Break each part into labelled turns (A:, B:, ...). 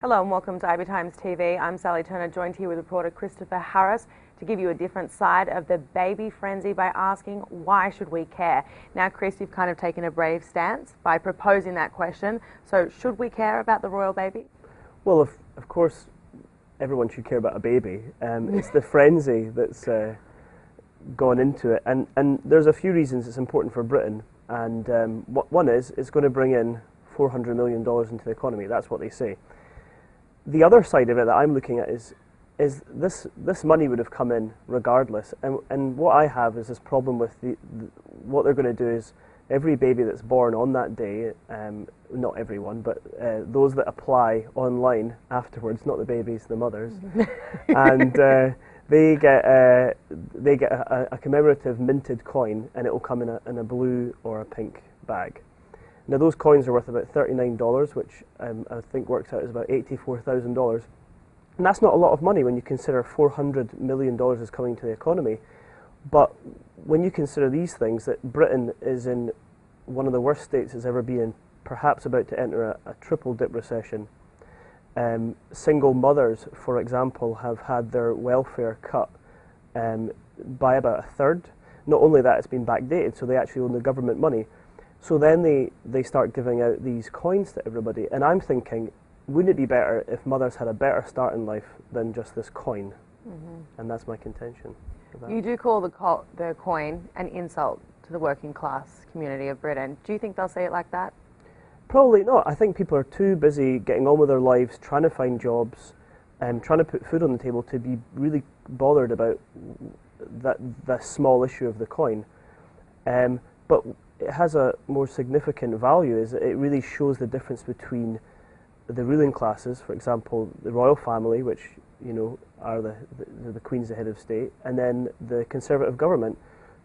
A: Hello and welcome to IB Times TV. I'm Sally Turner, joined here with reporter Christopher Harris to give you a different side of the baby frenzy by asking, why should we care? Now, Chris, you've kind of taken a brave stance by proposing that question. So, should we care about the royal baby?
B: Well, of course, everyone should care about a baby. It's the frenzy that's gone into it. And there's a few reasons it's important for Britain. And one is it's going to bring in $400 million into the economy. That's what they say. The other side of it that I'm looking at is this money would have come in regardless, and what I have is this problem with what they're going to do is every baby that's born on that day, not everyone, but those that apply online afterwards, not the babies, the mothers, and they get a commemorative minted coin, and it will come in a blue or a pink bag. Now those coins are worth about $39, which I think works out as about $84,000. And that's not a lot of money when you consider $400 million is coming to the economy. But when you consider these things, that Britain is in one of the worst states it's ever been, perhaps about to enter a triple dip recession. Single mothers, for example, have had their welfare cut by about a third. Not only that, it's been backdated, so they actually own the government money. So then they start giving out these coins to everybody, and I'm thinking, wouldn't it be better if mothers had a better start in life than just this coin? And that's my contention.
A: You do call the coin an insult to the working class community of Britain. Do you think they'll say it like that?
B: Probably not. I think people are too busy getting on with their lives, trying to find jobs, and trying to put food on the table to be really bothered about the small issue of the coin. But it has a more significant value, is that it really shows the difference between the ruling classes, for example, the royal family, which are the Queen's the head of state, and then the Conservative government,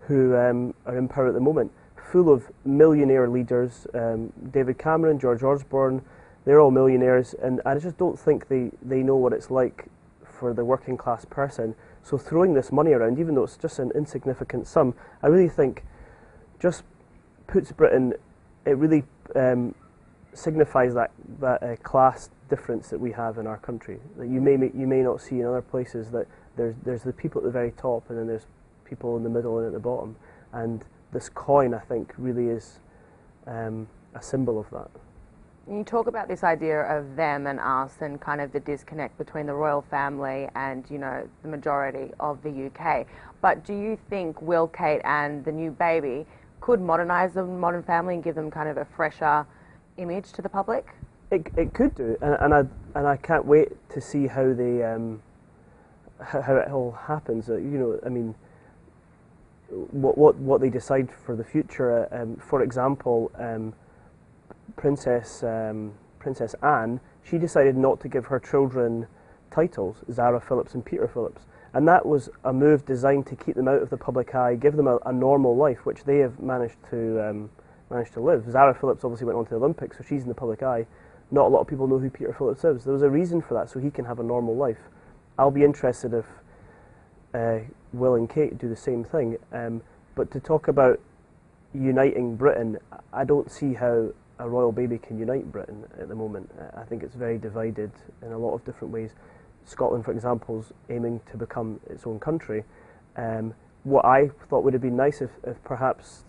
B: who are in power at the moment, full of millionaire leaders. David Cameron, George Osborne, they're all millionaires, and I just don't think they know what it's like for the working class person. So throwing this money around, even though it's just an insignificant sum, I really think just puts Britain, it really signifies that class difference that we have in our country, that you may not see in other places, that there's the people at the very top and then there's people in the middle and at the bottom, and this coin, I think, really is a symbol of that.
A: You talk about this idea of them and us and kind of the disconnect between the royal family and, the majority of the UK. But do you think Will, Kate and the new baby could modernise the modern family and give them kind of a fresher image to the public?
B: It could do, and I can't wait to see how they how it all happens. I mean, what they decide for the future. For example, Princess Anne, she decided not to give her children titles, Zara Phillips and Peter Phillips. And that was a move designed to keep them out of the public eye, give them a normal life, which they have managed to live. Zara Phillips obviously went on to the Olympics, so she's in the public eye. Not a lot of people know who Peter Phillips is. There was a reason for that, so he can have a normal life. I'll be interested if Will and Kate do the same thing. But to talk about uniting Britain, I don't see how a royal baby can unite Britain at the moment. I think it's very divided in a lot of different ways. Scotland, for example, is aiming to become its own country. What I thought would have been nice if perhaps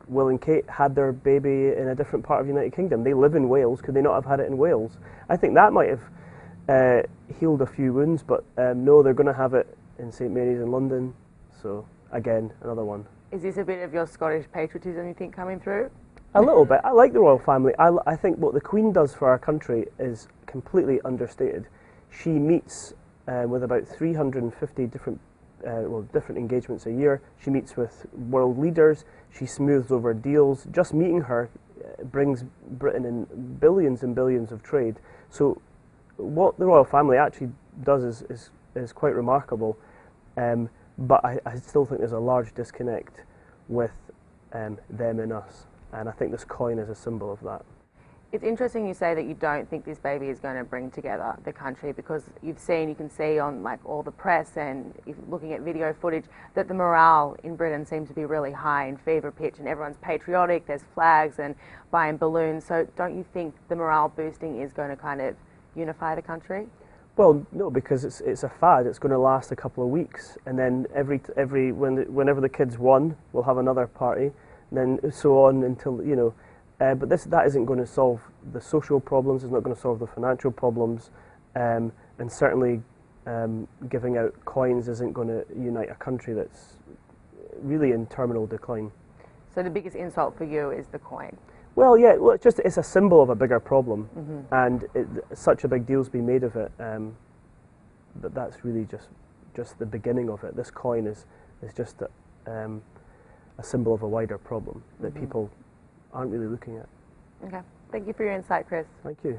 B: Will and Kate had their baby in a different part of the United Kingdom. They live in Wales. Could they not have had it in Wales? I think that might have healed a few wounds, but no, they're going to have it in St Mary's in London. So, again, another one.
A: Is this a bit of your Scottish patriotism, you think, coming through?
B: A little bit. I like the royal family. I think what the Queen does for our country is completely understated. She meets with about 350 different engagements a year. She meets with world leaders. She smooths over deals. Just meeting her brings Britain in billions and billions of trade. So what the royal family actually does is quite remarkable. But I still think there's a large disconnect with them and us. And I think this coin is a symbol of that.
A: It's interesting you say that you don't think this baby is going to bring together the country, because you can see on like all the press and if looking at video footage that the morale in Britain seems to be really high and fever pitch, and everyone's patriotic, there's flags and buying balloons. So don't you think the morale boosting is going to kind of unify the country?
B: Well, no, because it's a fad. It's going to last a couple of weeks, and then whenever the kids won, we'll have another party, and then so on until, you know. But that isn't going to solve the social problems. It's not going to solve the financial problems, and certainly giving out coins isn't going to unite a country that's really in terminal decline.
A: So the biggest insult for you is the coin?
B: Well, yeah. Well, it's a symbol of a bigger problem, and such a big deal's been made of it. But that's really just the beginning of it. This coin is just a symbol of a wider problem that people aren't really looking at.
A: Okay. Thank you for your insight, Chris.
B: Thank you.